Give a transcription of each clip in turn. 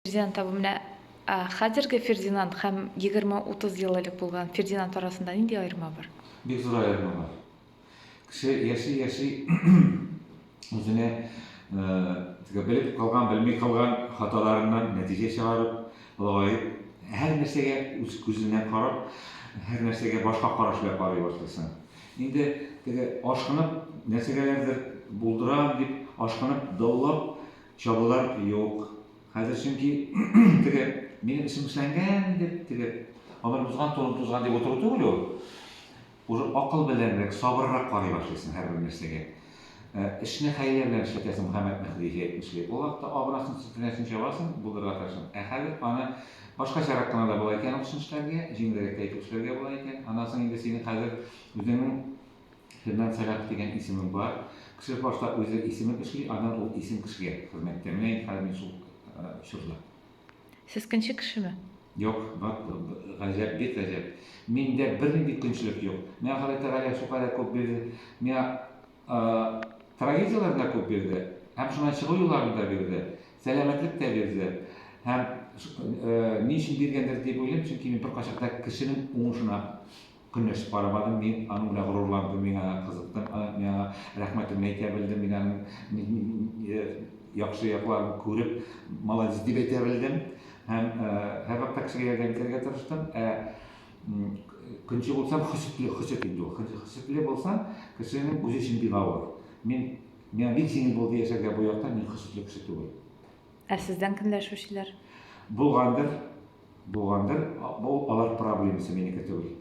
Фердинанд табы менә хәзерге Фердинанд һәм 20-30 ел элек булган Фердинанд арасында нинди айырма бар? Бик зур аерма бар. Кеше яши үзенә белеп калган, белмәй калган хаталарыннан нәтиҗә чыгарып, лагаеп, һәр нәрсәгә үз күзеннән карап, һәр нәрсәгә башка караш белән карый башлыйсың. Инде ашкынып нәрсәгәләрдер булдырам дип, ашкынып даулап чабулар юк. Хәзер чөнки минем эшем эшләнгән дип, алар бузган, туры бузган дип утыру түгел ул. Уже акыл беләнрәк, сабыррак карый башлыйсың һәр бер нәрсәгә. Эшне хәйлә белән эшләтәсең, Мөхәммәд Мәхдиев әйтмешли. Ул вакытта абынасын сүтенәсен чабасың, булдырырга тырышасың. Хәзер аны башкачарак кына да була икән ул эшләргә, җиңелрәк әйтеп эшләргә була икән. Анасын инде синең хәзер үзеңнең Фердинанд Сәләхов дигән исемең бар. Кеше башта үзе исемен эшли, аннан ул исем кешегә хезмәттә. Менә хәзер мин шул чорда. Сез көнче кешеме? Юк, гаҗәп, бик гаҗәп. Миндә бернинди көнчелек юк. Миңа Ходай Тәгалә шулкадәр күп бирде. Миңа трагедиялар да күп бирде. Һәм шуннан чыгу юлларын да бирде. Сәламәтлек тә бирде. Һәм ни өчен биргәндер дип уйлыйм, чөнки мин беркайчакта кешенең уңышына көнләшеп карамадым. Мин аның белән горурландым, миңа кызыктым, миңа рәхмәтемне әйтә белдем, мин аның яхшы якларын күреп, молодец дип әйтә белдем. Һәм һәр вакытта кешегә ярдәм итәргә тырыштым. Көнче булсам, хөсет инде ул. Хөсетле булсам, кешенең үзе өчен бик авыр. Миңа бик җиңел булды яшәргә бу якта, мин хөсетле кеше түгел. Сездән көнләшүчеләр? Булгандыр. Бу алар проблемасы, минеке түгел.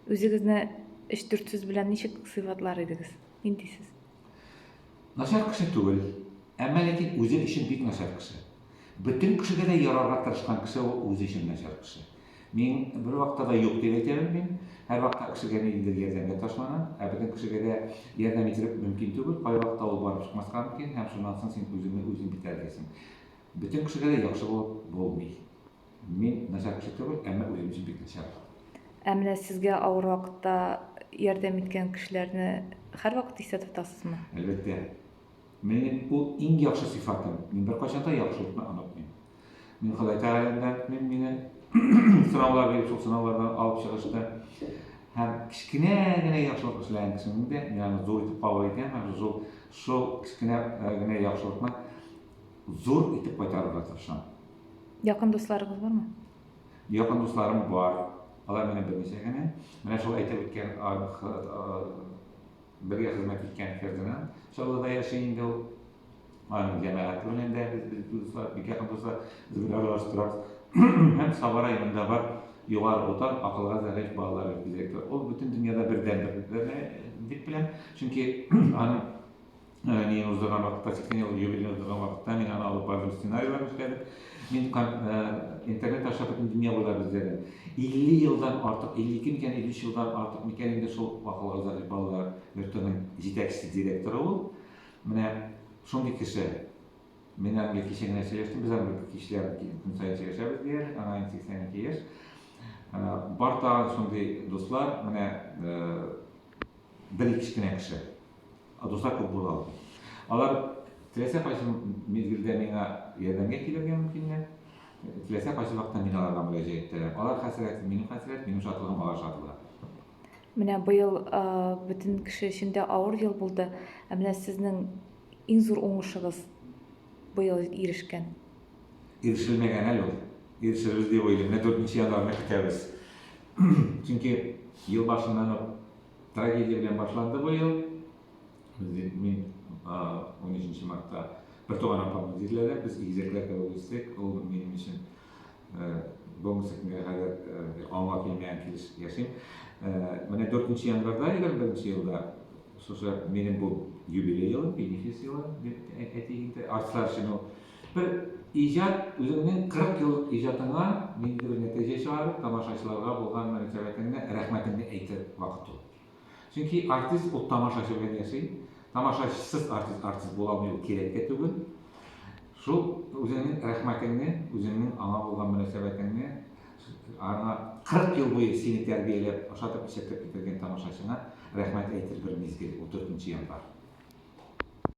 Үзегезне 3-4 сүз белән ничек сыйфатлар идегез? Нинди сез? Начар кеше түгел. Әмма ләкин үзе өчен бик начар кеше. Бөтен кешегә дә ярарга тырышкан кеше ул үзе өчен начар кеше. Мин бер вакытта да юк дип әйтәм мин. Һәр вакытта кешегә ниндидер ярдәмгә ташланам. Бөтен кешегә дә ярдәм итәргә мөмкин түгел. Кай вакытта ул барып чыкмаска мөмкин, һәм шуннан соң син үзең битәргәсең. Бөтен кешегә дә яхшы булмый. Мин начар кеше түгел, әмма үзем өчен бик начар. Менә сезгә авыр вакытта ярдәм иткән кешеләрне һәр вакыт исә тотасызмы? Әлбәттә. Минем бу иң яхшы сыйфатым. Мин беркайчан да яхшылыкны онытмыйм. Мин Ходай Тәгаләдән мине сынаулар биреп, шул сынаулардан алып чыгышты. Һәм кичкенә генә яхшылык эшләгән кешемдә, ягъни зур итеп кабул итәм, һәм шул кичкенә генә яхшылыкны зур итеп кайтарырга тырышам. Якын дусларыгыз бармы? Якын дусларым бар. Алар менә берничә генә. Менә шул әйтеп үткән бергә хезмәт иткән Фердинанд Чаллыда яши инде ул. Аның җәмәгате белән дә без дуслар, бик якын дуслар, без белән аралаштырабыз. Һәм Сабара районында бар югары утар акылга зәгыйфь балалар директоры. Ул бөтен дөньяда бердән-бер дип беләм. Чөнки аның ни узган вакытта, 80 ел юбилей узган вакытта мин аны алып бардым, сценарийлар эшләдем. Мин интернет аша бөтен дөнья буйлап эзләдем. 50 елдан артык, 52 микән, 53 елдан артык микән инде шул акылга зәгыйфь балалар йортының җитәкчесе директоры ул. Менә шундый кеше. Мин аның кичә генә сөйләштем, без аның кичләрен көн саен сөйләшәбез диярлек, аңа 82 яшь. Бар тагын шундый дуслар, менә бер кичкенә кеше. Дуслар күп була алмый. Алар теләсә кайсы мизгелдә миңа ярдәмгә килергә мөмкиннәр. Теләсә кайсы вакытта мин аларга мөрәҗәгать итәләр. Алар хәсрәт, минем хәсрәт, минем шатлыгым алар шатлыгы. Менә быел бөтен кеше өчен дә авыр ел булды. Менә сезнең иң зур уңышыгыз быел ирешкән. Ирешелмәгән әле ул. Ирешербез дип уйлыйм. 4 январьны көтәбез. Чөнки ел башыннан трагедия белән башланды бу ел. Мин 13 мартта bir туган апамны җирләдем. Без игезәкләргә үстек. Ул минем өчен бүгенге көнгә кадәр аңлап килмәгән килеш яшим. Менә 4 январьда 21 елда шушы минем бу юбилей елы, бенефис елы дип әйтик. Артистлар өчен ул бер иҗат, үзеңнең 40 еллык иҗатыңа ниндидер бер нәтиҗә чыгарып, тамашачыларга булган мөнәсәбәтеңне, рәхмәтеңне әйтер вакыт ул. Чөнки артист ул тамашачы белән яши. Тамашачысыз артист була алмый, ул кирәккә түгел. Шул үзеңнең рәхмәтеңне, үзеңнең аңа булган мөнәсәбәтеңне, аңа 40 ел буе сине тәрбияләп, ашатып, ишәтеп китергән тамашачыңа рәхмәт әйтер бер мизгел, ул 4 январь.